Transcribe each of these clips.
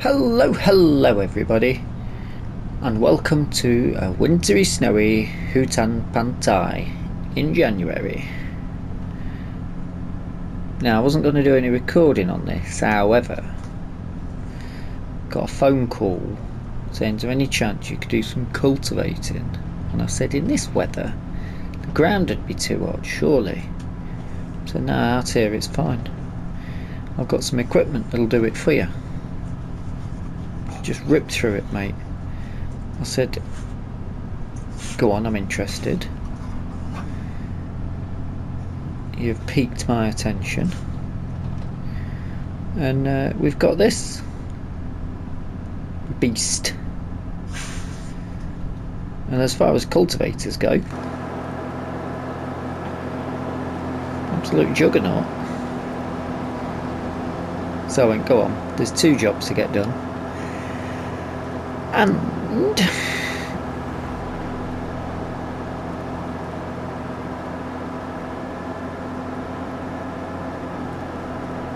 Hello everybody, and welcome to a wintry snowy Hutan Pantai in January. Now I wasn't going to do any recording on this, however, got a phone call saying is there any chance you could do some cultivating, and I said in this weather the ground would be too hot surely. So nah, out here it's fine. I've got some equipment that'll do it for you. Just rip through it, mate. I said, go on, I'm interested. You've piqued my attention. And we've got this beast. And as far as cultivators go, absolute juggernaut. So I went, go on, there's 2 jobs to get done. And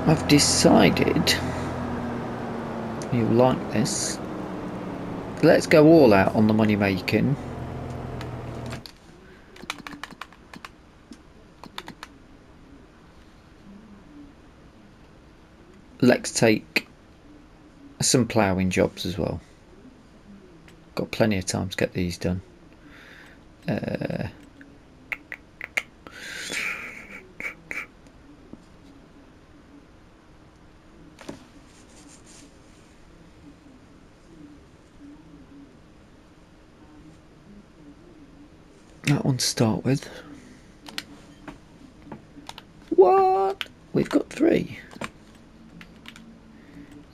I've decided you like this. Let's go all out on the money making. Let's take some ploughing jobs as well. Got plenty of time to get these done. That one to start with. What? We've got 3.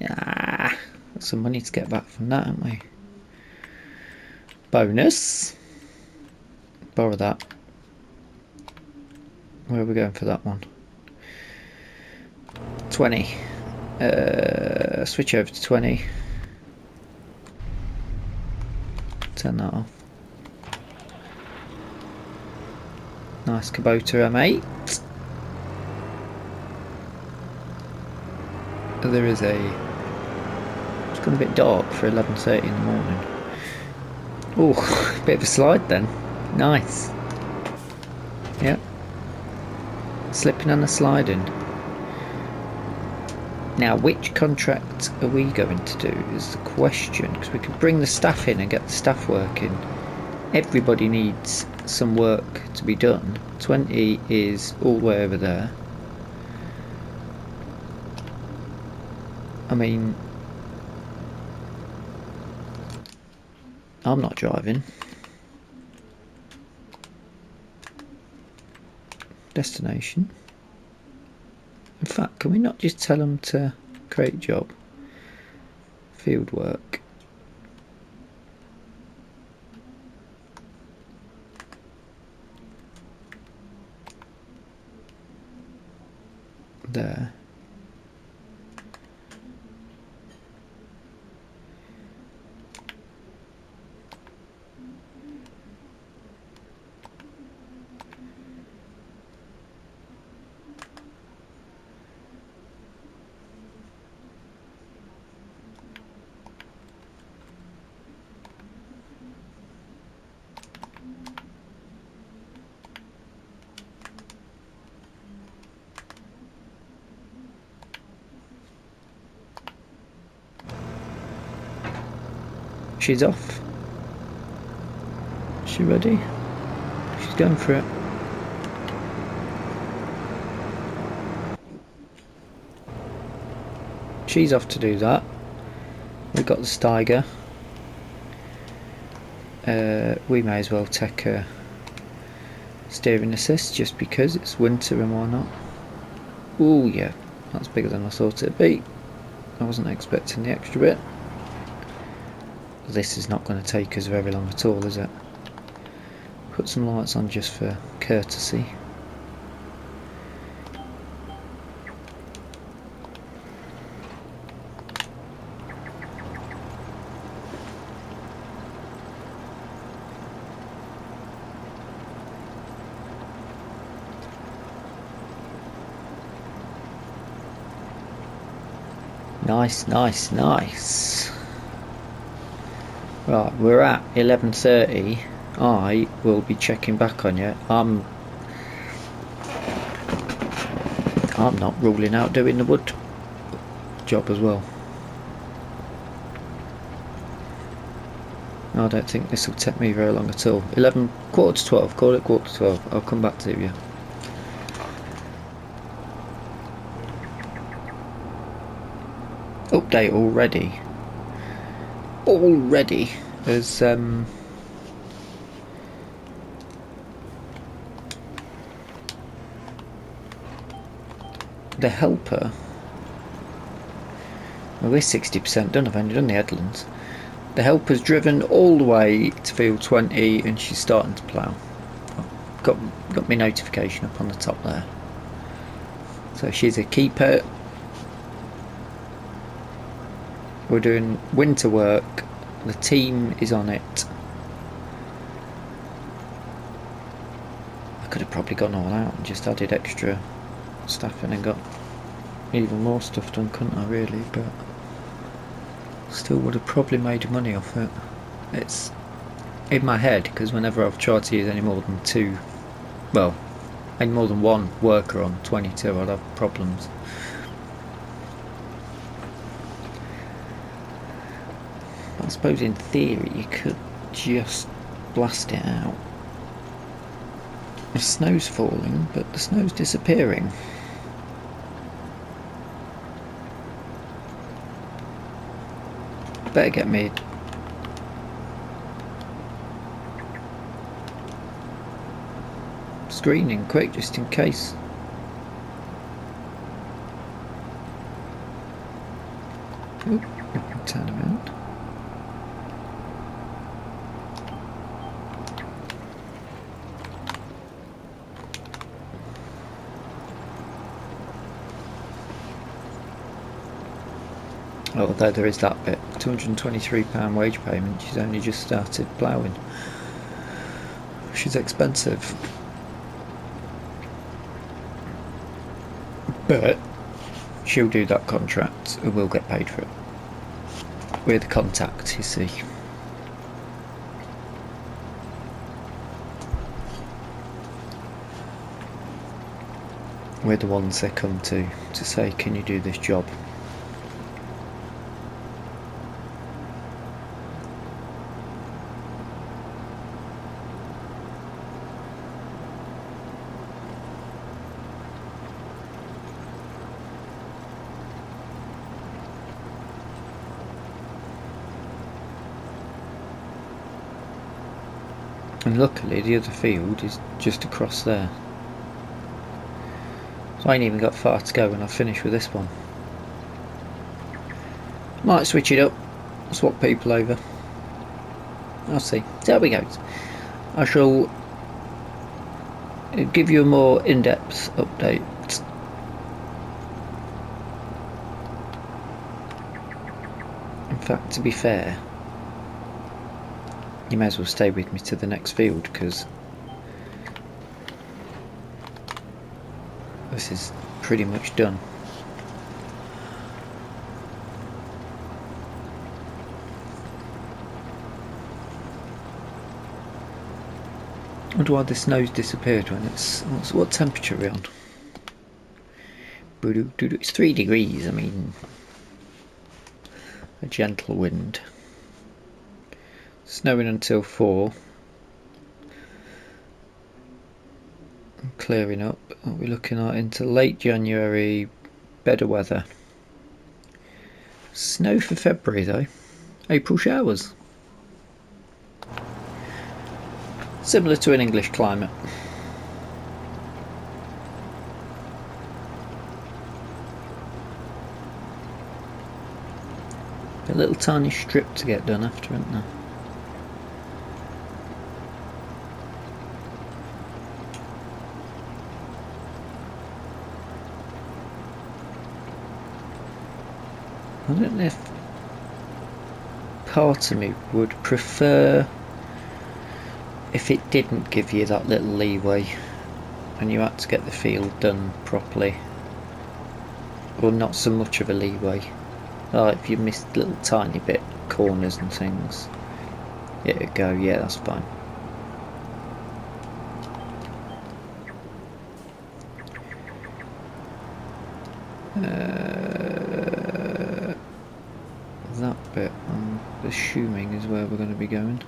Ah, got some money to get back from that, haven't we? Bonus. Borrow that. Where are we going for that one? 20. Switch over to 20. Turn that off. Nice Kubota M8. There is it's gone a bit dark for 11:30 in the morning. Oh, bit of a slide then. Nice. Yep. Slipping and a sliding. Now, which contract are we going to do is the question, because we could bring the staff in and get the staff working. Everybody needs some work to be done. 20 is all the way over there. I mean, I'm not driving. Destination. In fact, can we not just tell them to create job? Field work. There. She's off. Is she ready? She's going for it. She's off to do that. We've got the Steiger. We may as well take a steering assist just because it's winter and why not. Oh yeah, that's bigger than I thought it'd be. I wasn't expecting the extra bit. This is not going to take us very long at all, is it? Put some lights on just for courtesy. Nice, nice, nice. Right, we're at 11:30. I will be checking back on you. I'm not ruling out doing the wood job as well. I don't think this will take me very long at all. 11, quarter to 12, call it quarter to 12. I'll come back to you. Update already. Already. There's the helper. Well, we're 60% done. I've only done the headlands. The helper's driven all the way to field 20 and she's starting to plough. Got my notification up on the top there. So she's a keeper. We're doing winter work. The team is on it. I could have probably gone all out and just added extra stuff in and got even more stuff done, couldn't I really? But still would have probably made money off it. It's in my head because whenever I've tried to use any more than any more than one worker on 22, I'd have problems. I suppose in theory you could just blast it out. The snow's falling, but the snow's disappearing. Better get me screening quick just in case. Oop, we can turn around. Although there is that bit, £223 wage payment, she's only just started ploughing. She's expensive. But she'll do that contract and we'll get paid for it. We're the contact, you see. We're the ones they come to say, can you do this job? And luckily the other field is just across there. So I ain't even got far to go when I finish with this one. Might switch it up, swap people over. I'll see. See how it goes. I shall give you a more in-depth update. In fact, to be fair, you may as well stay with me to the next field because this is pretty much done. I wonder why the snow's disappeared when it's... what temperature are we on? It's 3 degrees, I mean... a gentle wind. Snowing until 4. Clearing up. What are we looking at? Into late January, better weather. Snow for February though. April showers. Similar to an English climate. A little tiny strip to get done after, isn't there? I don't know if part of me would prefer if it didn't give you that little leeway and you had to get the field done properly, or not so much of a leeway. Oh, if you missed little tiny bit corners and things. There you go, yeah, that's fine. That bit I'm assuming is where we're going to be going.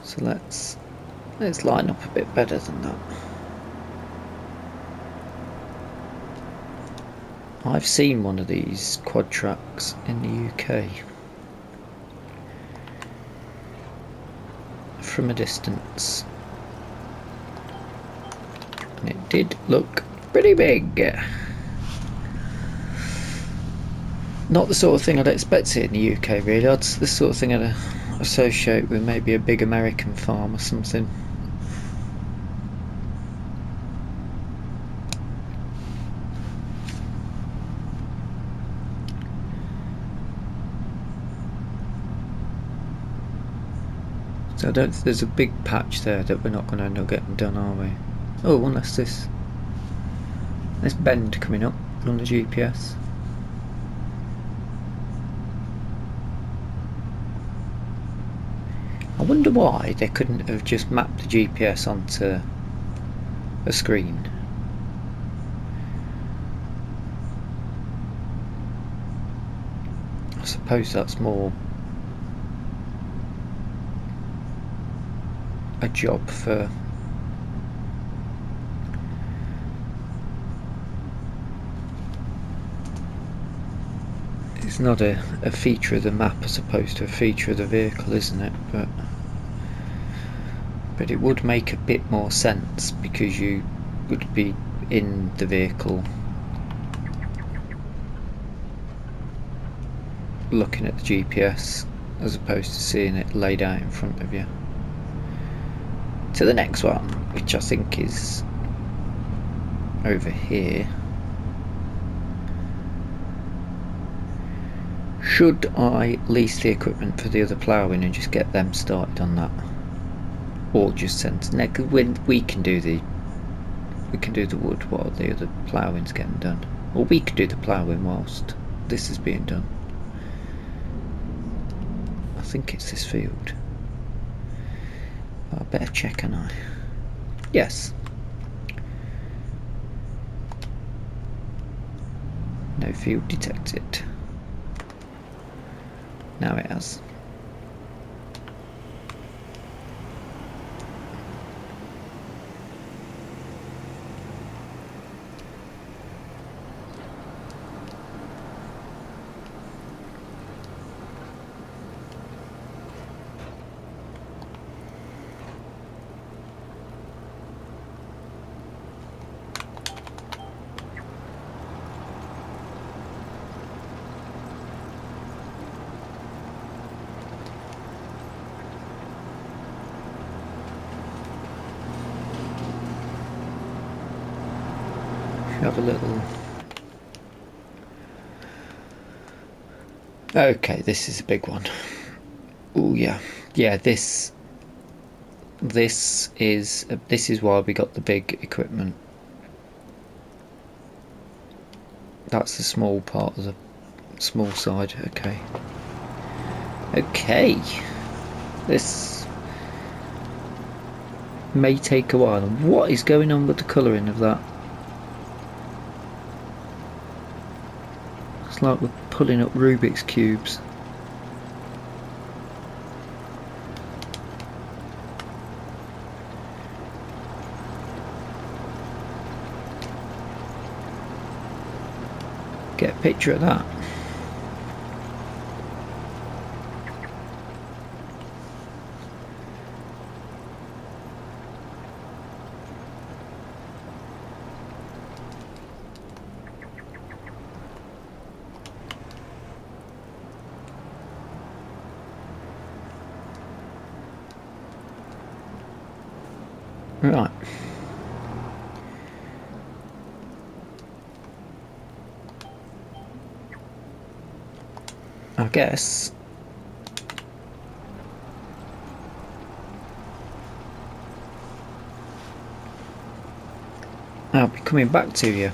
So let's line up a bit better than that. I've seen one of these quad tracks in the UK from a distance, and it did look pretty big. Not the sort of thing I'd expect to see in the UK, really. It's the sort of thing I'd associate with maybe a big American farm or something. So I don't think there's a big patch there that we're not going to end up getting done, are we? Oh, unless this bend coming up on the GPS. I wonder why they couldn't have just mapped the GPS onto a screen. I suppose that's more a job for it's not a feature of the map as opposed to a feature of the vehicle, isn't it? But it would make a bit more sense because you would be in the vehicle looking at the GPS as opposed to seeing it laid out in front of you. To the next one, which I think is over here. Should I lease the equipment for the other ploughing and just get them started on that, or just send next? When we can do the wood while the other ploughing's getting done, or we could do the ploughing whilst this is being done. I think it's this field. I better check, can I? Yes. No field detected. Now it has. Have a little. Okay, this is a big one. Oh yeah, this is why we got the big equipment. That's the small part of the small side. Okay, this may take a while. What is going on with the colouring of that? It's like we're pulling up Rubik's cubes. Get a picture of that. Right. I guess I'll be coming back to you.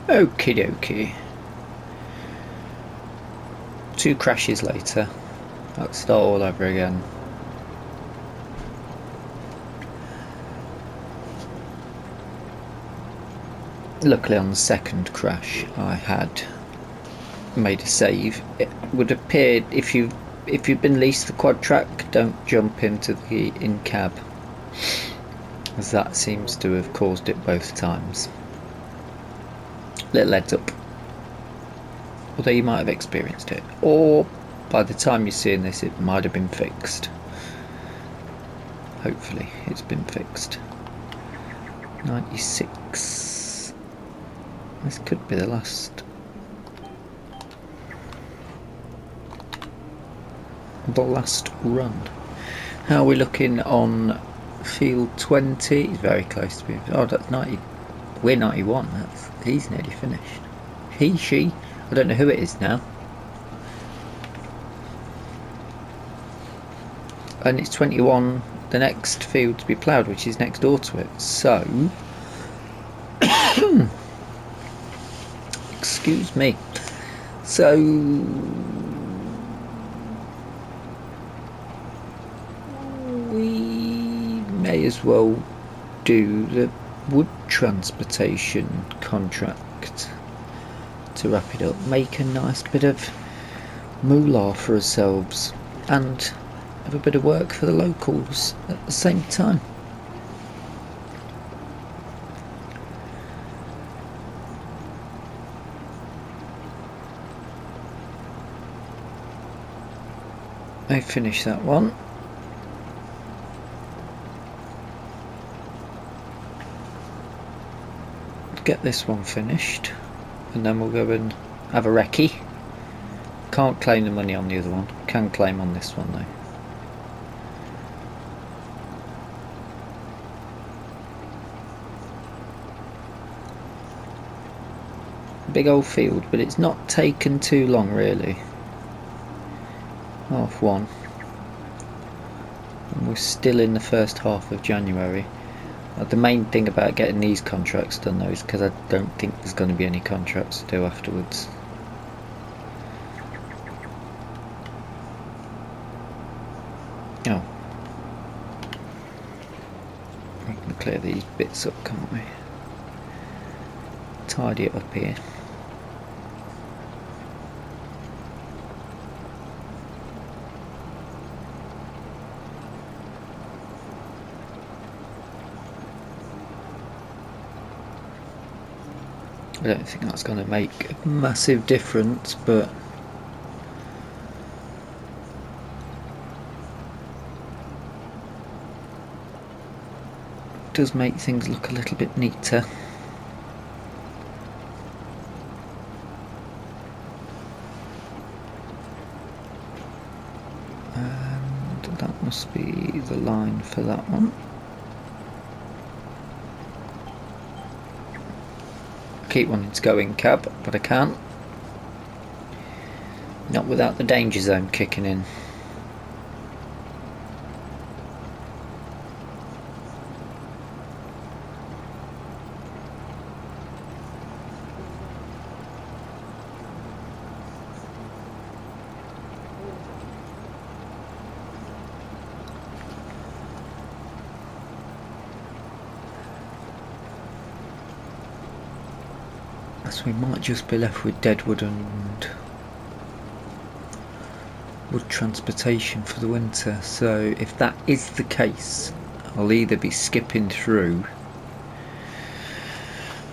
Okie dokie. 2 crashes later. Let's start all over again. Luckily on the second crash I had made a save. It would appear if you've been leased the quad track, don't jump into the in-cab, as that seems to have caused it both times. Little heads up. Although you might have experienced it, or by the time you're seeing this it might have been fixed. Hopefully it's been fixed. 96. This could be the last run. How are we looking on field 20? He's very close to me. Oh, that's 90. We're 91. He's nearly finished. She. I don't know who it is now. And it's 21. The next field to be ploughed, which is next door to it. So, excuse me. So we may as well do the wood transportation contract to wrap it up. Make a nice bit of moolah for ourselves and have a bit of work for the locals at the same time. I finished that one. Get this one finished and then we'll go and have a recce. Can't claim the money on the other one, can claim on this one though. Big old field, but it's not taken too long really. Half one, and we're still in the first half of January. The main thing about getting these contracts done though is because I don't think there's going to be any contracts to do afterwards. Oh, we can clear these bits up, can't we? Tidy it up here. I don't think that's going to make a massive difference, but it does make things look a little bit neater. And that must be the line for that one. Keep wanting to go in cab, but I can't. Not without the danger zone kicking in. So we might just be left with deadwood and wood transportation for the winter. So if that is the case, I'll either be skipping through.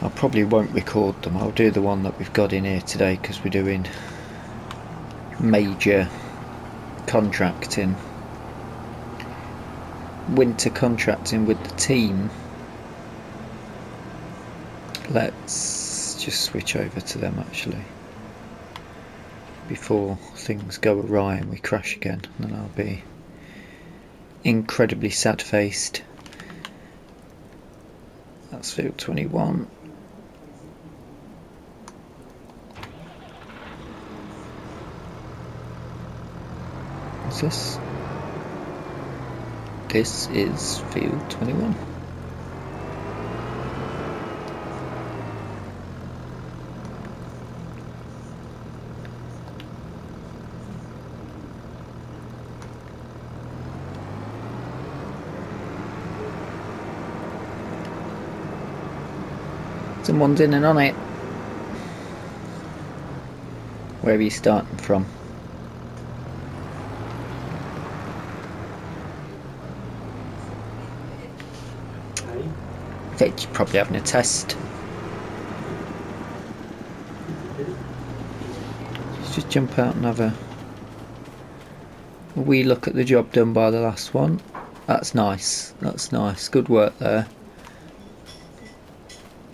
I probably won't record them. I'll do the one that we've got in here today because we're doing major contracting, winter contracting with the team. Let's just switch over to them actually before things go awry and we crash again, and then I'll be incredibly sad faced. That's field 21. What's this? This is field 21. Someone's in and on it. Where are you starting from? I think you're probably having a test. Let's just jump out and have a wee look at the job done by the last one. That's nice. That's nice. Good work there.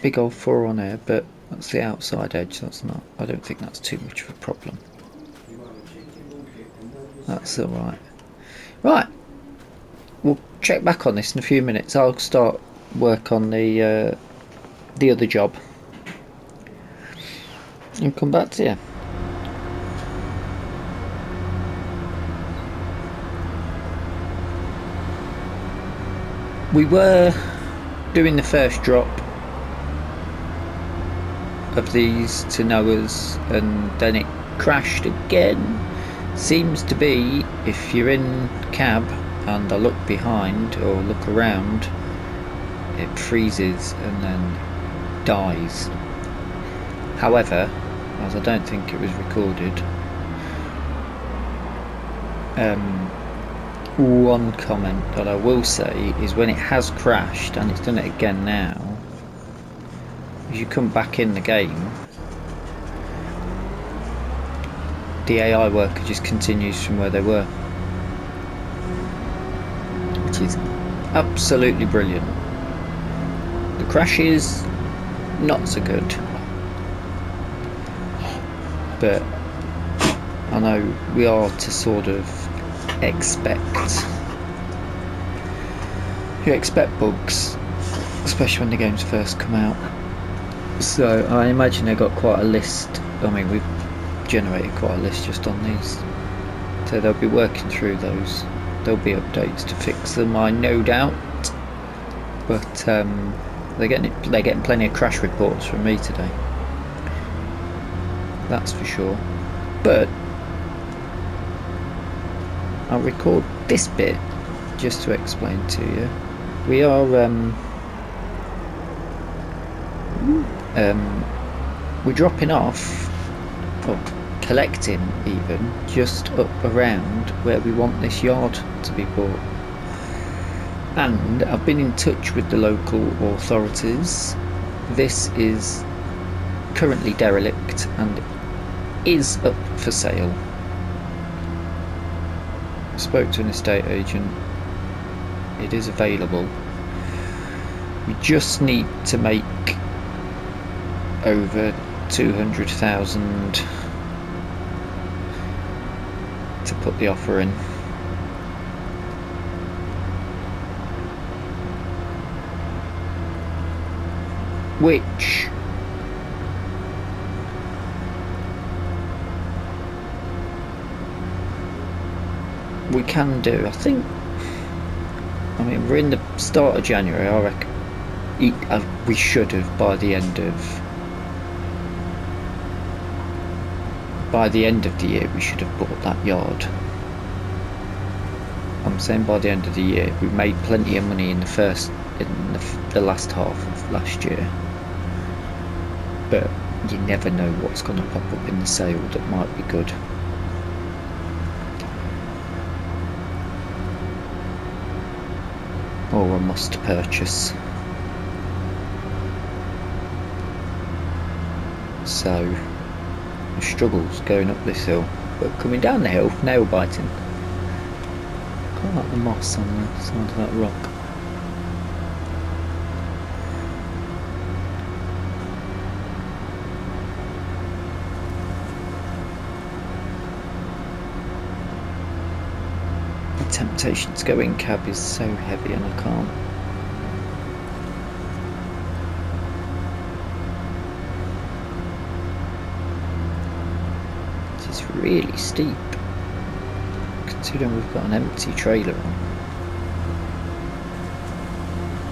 Big old furrow on there, but that's the outside edge. That's not. I don't think that's too much of a problem. That's all right. Right. We'll check back on this in a few minutes. I'll start work on the other job and come back to you. We were doing the first drop of these to Noah's and then it crashed again. Seems to be, if you're in cab and I look behind or look around, it freezes and then dies. However, as I don't think it was recorded, one comment that I will say is when it has crashed, and it's done it again now, as you come back in the game, the AI worker just continues from where they were, which is absolutely brilliant. The crash is not so good, but I know we are to sort of expect bugs, especially when the games first come out. So I imagine they got quite a list. I mean, we've generated quite a list just on these, so they'll be working through those. There'll be updates to fix them, I no doubt, but they're getting plenty of crash reports from me today, that's for sure. But I'll record this bit just to explain to you. We are we're dropping off, or collecting even, just up around where we want this yard to be bought. And I've been in touch with the local authorities. This is currently derelict and is up for sale. I spoke to an estate agent. It is available. We just need to make over 200,000 to put the offer in. Which we can do, I think. I mean, we're in the start of January, I reckon we should have by the end of the year we should have bought that yard. I'm saying by the end of the year. We made plenty of money in the last half of last year, but you never know what's going to pop up in the sale that might be good. Or a must purchase. So the struggles going up this hill, but coming down the hill, nail biting. Quite like the moss on the side of that rock. The temptation to go in cab is so heavy and I can't. It's really steep, considering we've got an empty trailer on.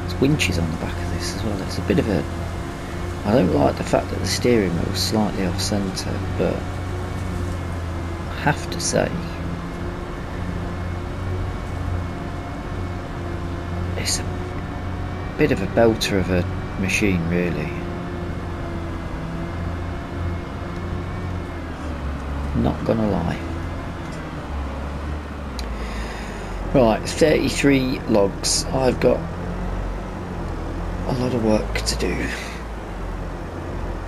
There's winches on the back of this as well. It's a bit of a... I don't like the fact that the steering wheel is slightly off centre, but I have to say it's a bit of a belter of a machine, really. not gonna lie. Right, 33 logs. I've got a lot of work to do,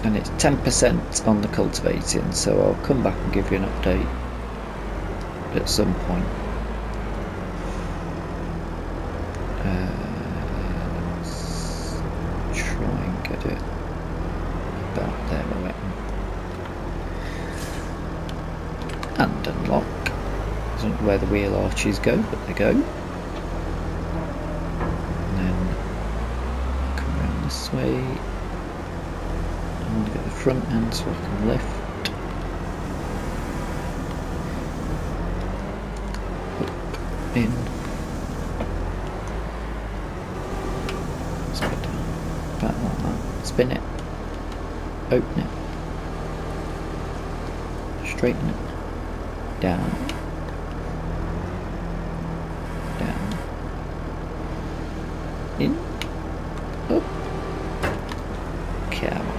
and it's 10% on the cultivating, so I'll come back and give you an update at some point. Let's try and get it about there, I reckon. And unlock. I don't know where the wheel arches go, but they go. And then come around this way. I want to get the front end so I can lift. Up, in. Spin it. Back like that. Spin it. Open it. Straighten it. Down. Down. In. Up. Come on.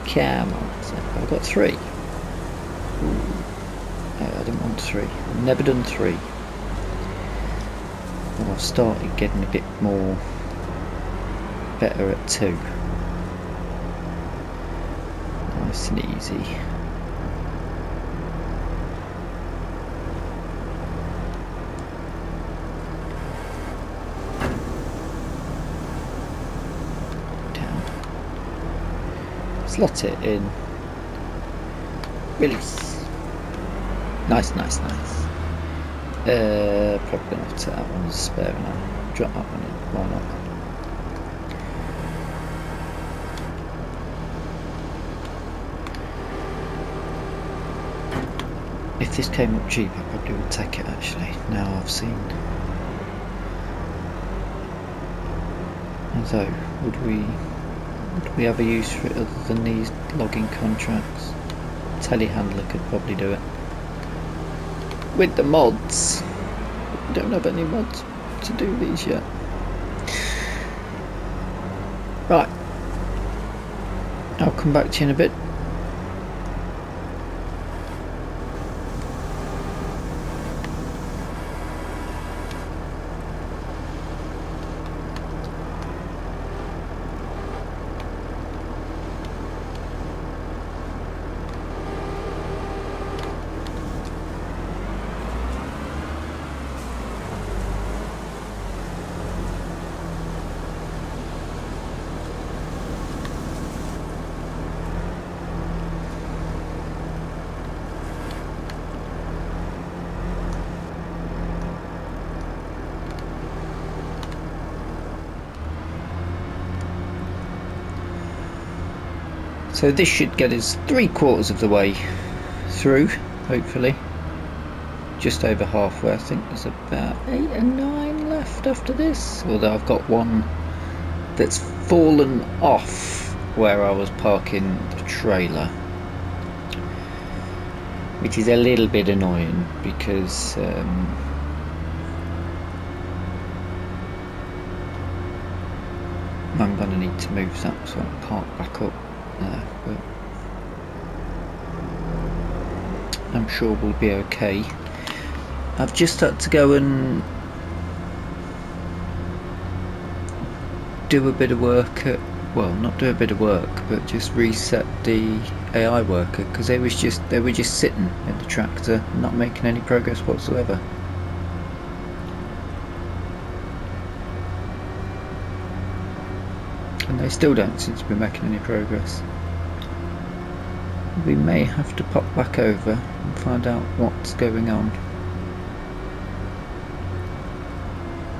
Come on. So I've got 3. Ooh. No, I didn't want 3. I've never done 3. But I've started getting a bit more better at 2. Nice and easy. Slot it in. Release. Nice, nice, nice. Probably gonna have to take that one as a spare now. Drop that one in. Why not? If this came up cheap, I probably would take it actually. Now I've seen. So, would we have a use for it other than these logging contracts? Telehandler could probably do it. With the mods. We don't have any mods to do these yet. Right. I'll come back to you in a bit. So this should get us 3/4 of the way through, hopefully. Just over halfway. I think there's about 8 and 9 left after this. Although I've got one that's fallen off where I was parking the trailer, which is a little bit annoying because I'm going to need to move that so I can park back up there, but I'm sure we'll be okay. I've just had to go and do a bit of work at, well, not do a bit of work, but just reset the AI worker because they were just sitting in the tractor, not making any progress whatsoever. And they still don't seem to be making any progress. We may have to pop back over and find out what's going on.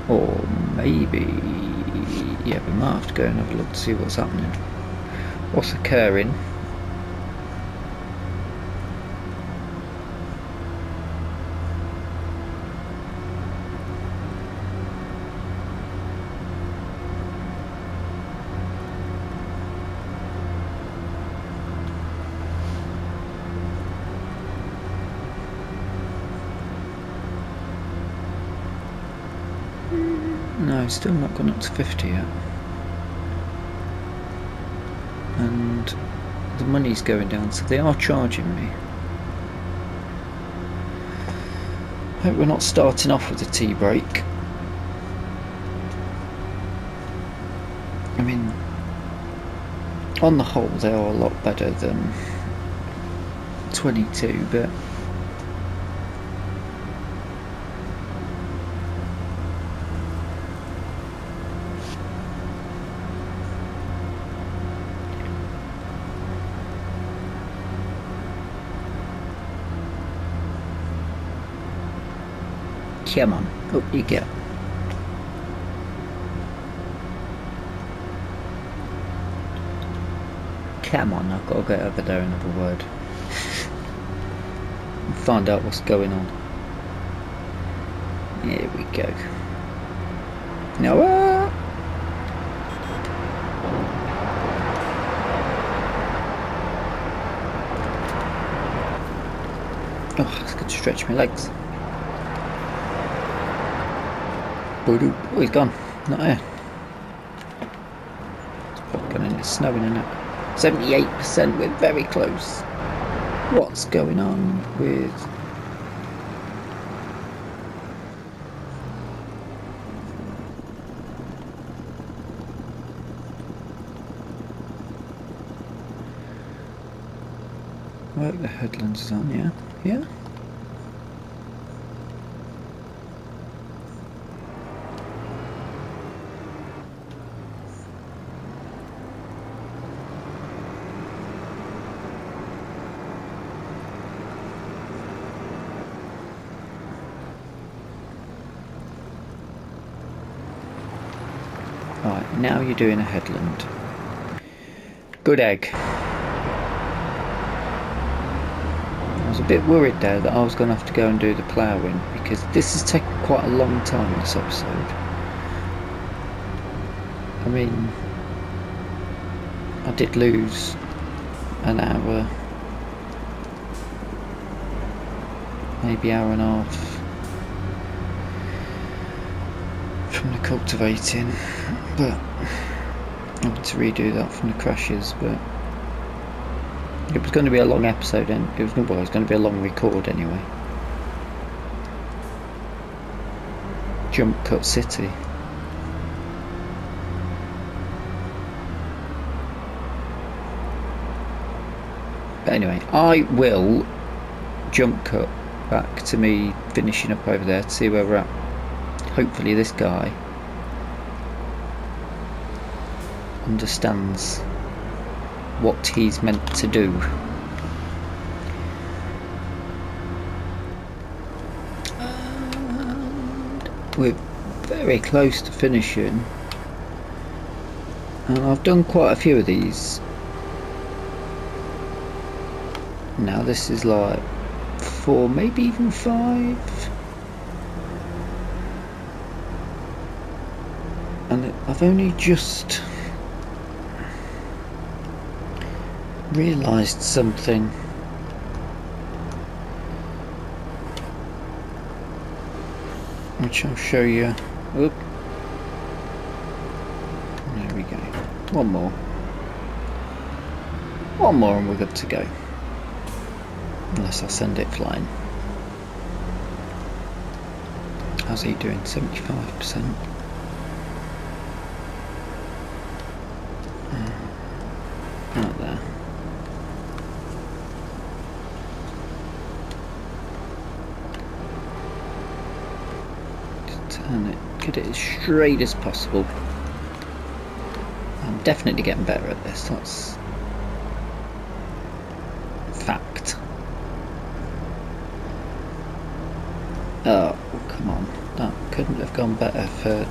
Or maybe, yeah, we might have to go and have a look to see what's happening. What's occurring. No, still not gone up to 50 yet. And the money's going down, so they are charging me. Hope we're not starting off with a tea break. I mean, on the whole they are a lot better than 22, but come on, up you go. Come on, I've got to get over there, another word. And find out what's going on. Here we go. Now, oh, it's good to stretch my legs. Oh, he's gone. Not here. It's probably gone in. It's snowing in it. 78%. We're very close. What's going on with... Work the headlands is on, yeah? Yeah? Right, now you're doing a headland. Good egg. I was a bit worried there that I was going to have to go and do the ploughing, because this has taken quite a long time, this episode. I mean, I did lose an hour, maybe hour and a half from the cultivating, but I had to redo that from the crashes. But it was going to be a long episode, and it was going to be a long record anyway. Jump Cut City. But anyway, I will jump cut back to me finishing up over there to see where we're at. Hopefully this guy understands what he's meant to do. And we're very close to finishing, and I've done quite a few of these. Now this is like 4, maybe even 5. And I've only just realised something. Which I'll show you. Oop. There we go. One more. One more and we're good to go. Unless I send it flying. How's he doing? 75%. Right there. Just turn it, get it as straight as possible. I'm definitely getting better at this, that's fact. Oh, come on. That couldn't have gone better for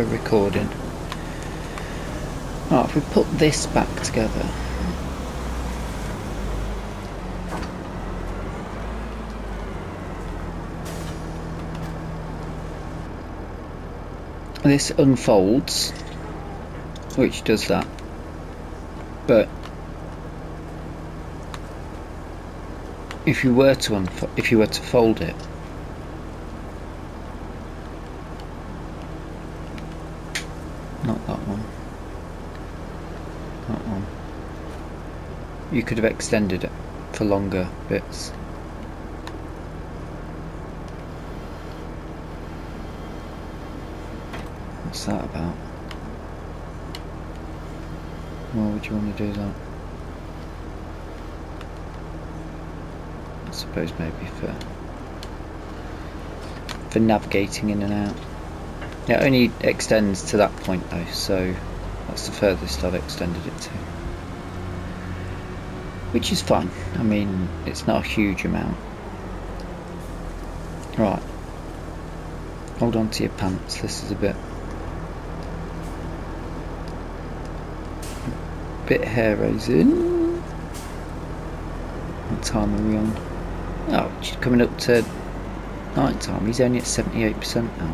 recording. Right, if we put this back together, this unfolds, which does that, but if you were to fold it, not that one. That one. You could have extended it for longer bits. What's that about? Why would you want to do that? I suppose maybe for navigating in and out. It only extends to that point though, so that's the furthest I've extended it to. Which is fine. I mean, it's not a huge amount. Right. Hold on to your pants. This is a bit hair raising. What time are we on? Oh, just coming up to night time. He's only at 78% now.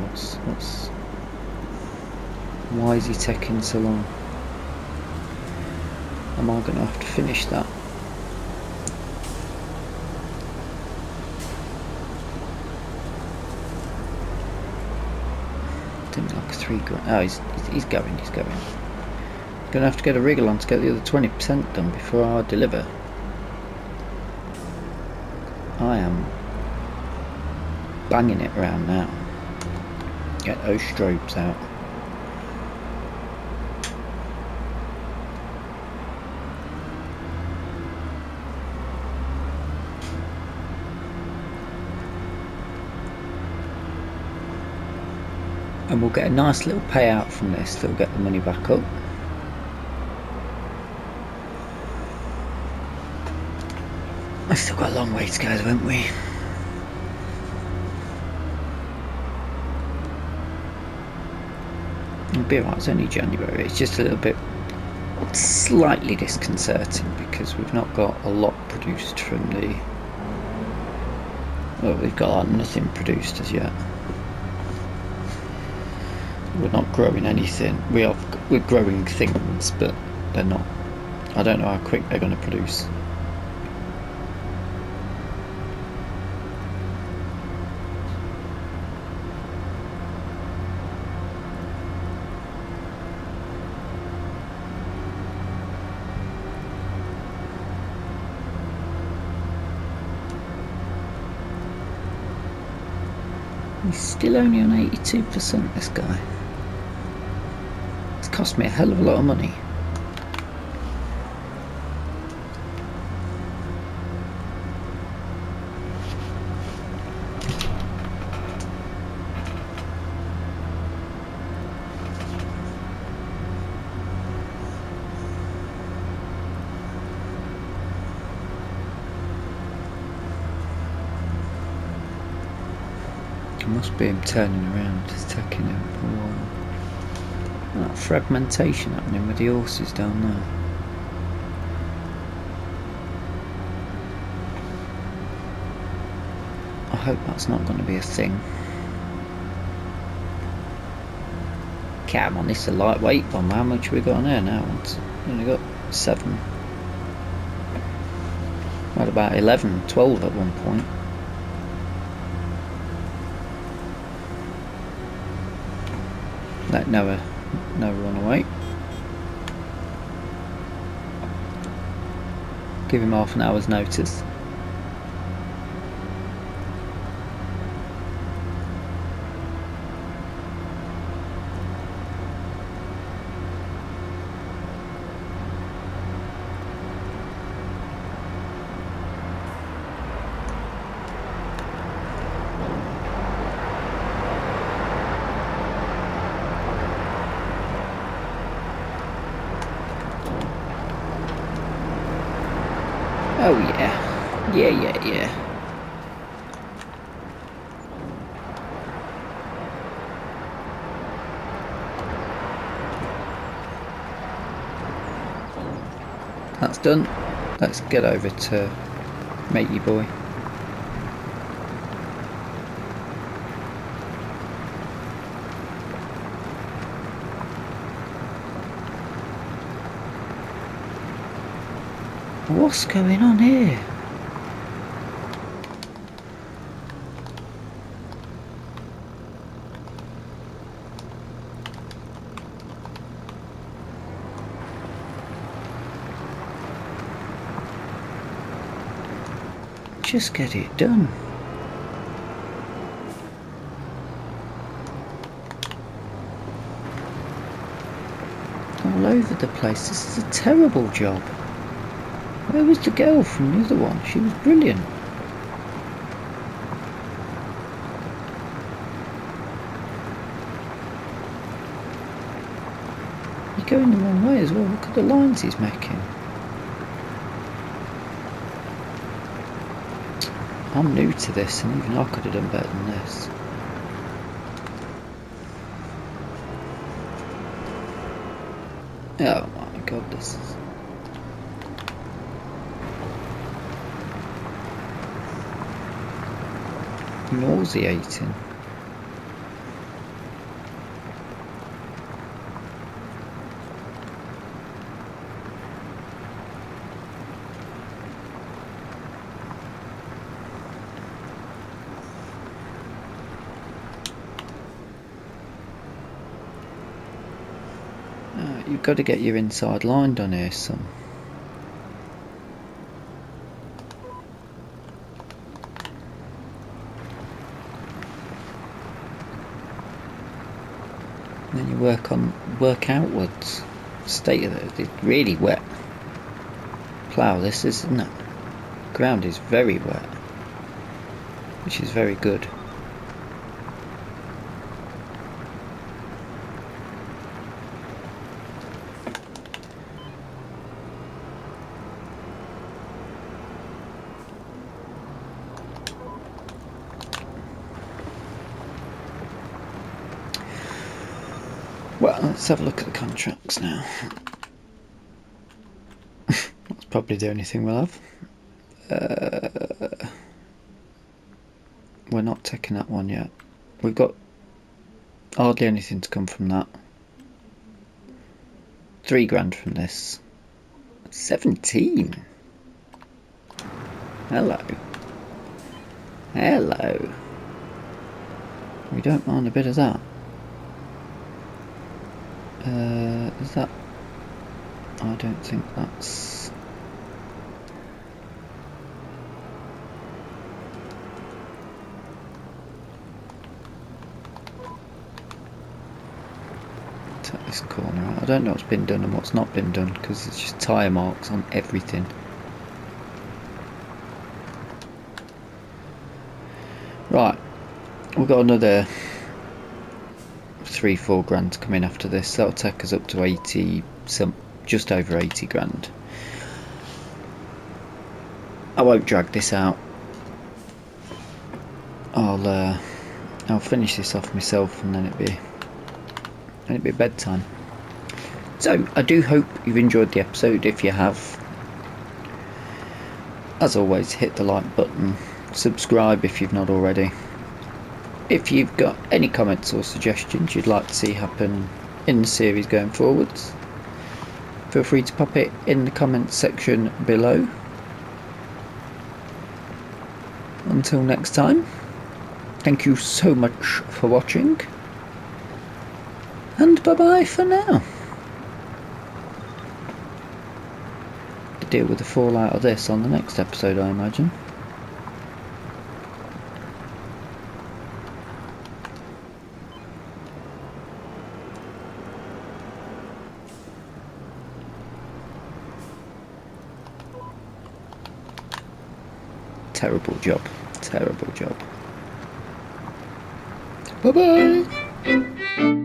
Why is he taking so long? Am I going to have to finish that? Didn't like a 3 grand. Oh, he's going. Gonna have to get a wriggle on to get the other 20% done before I deliver. I am banging it around now. Get those strobes out. And we'll get a nice little payout from this that'll get the money back up. I've still got a long way to go, haven't we? It'll be alright, it's only January. It's just a little bit slightly disconcerting because we've not got a lot produced from the... Well, we've got like nothing produced as yet. We're not growing anything. We're growing things, but they're not. I don't know how quick they're going to produce. He's still only on 82%, this guy. It's cost me a hell of a lot of money. Must be him turning around. It's taking him a while. That fragmentation happening with the horses down there. I hope that's not going to be a thing. Come on, this is a lightweight one. How much have we got on there now? We've only got 7. We had about 11, 12 at one point. Let Noah run away. Give him half an hour's notice. Oh yeah. Yeah. That's done. Let's get over to Matey Boy. What's going on here? Just get it done. over the place. This is a terrible job. Where was the girl from the other one? She was brilliant. You're going the wrong way as well. Look at the lines he's making. I'm new to this, and even I could have done better than this. Oh my god, this is... nauseating. You've got to get your inside line done here, son. And then you work outwards. State of it, it's really wet. Plough this, isn't it? Ground is very wet, which is very good. Well, let's have a look at the contracts now. That's probably the only thing we'll have. We're not taking that one yet. We've got hardly anything to come from that. 3 grand from this. 17. Hello. Hello. We don't mind a bit of that. Is that... I don't think that's... Take this corner out. I don't know what's been done and what's not been done because it's just tyre marks on everything. Right, we've got another 3-4 grand to come in after this. That'll take us up to 80, just over 80 grand. I won't drag this out. I'll finish this off myself and then it'll be bedtime. So I do hope you've enjoyed the episode. If you have, as always, hit the like button, subscribe if you've not already. If you've got any comments or suggestions you'd like to see happen in the series going forwards, feel free to pop it in the comments section below. Until next time, thank you so much for watching, and bye bye for now. To deal with the fallout of this on the next episode, I imagine. Terrible job. Terrible job. Bye bye.